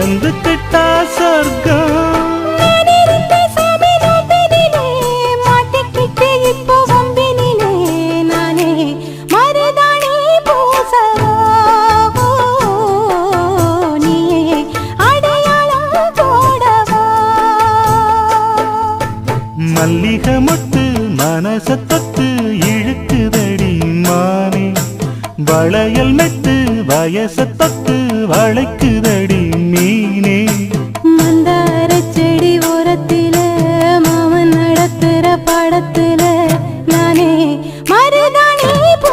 கலந்துக்கிட்டா சொர்க்கம். மல்லிகை மொட்டு மனச தொட்டு இழுக்குதடி மானே, வளையல் மெட்டு வயச தொட்டு வளைக்குதடி மீனே. மந்தார செடி ஓரத்தில மாமன் நடத்துற படத்துல நானே மருதாணி பூ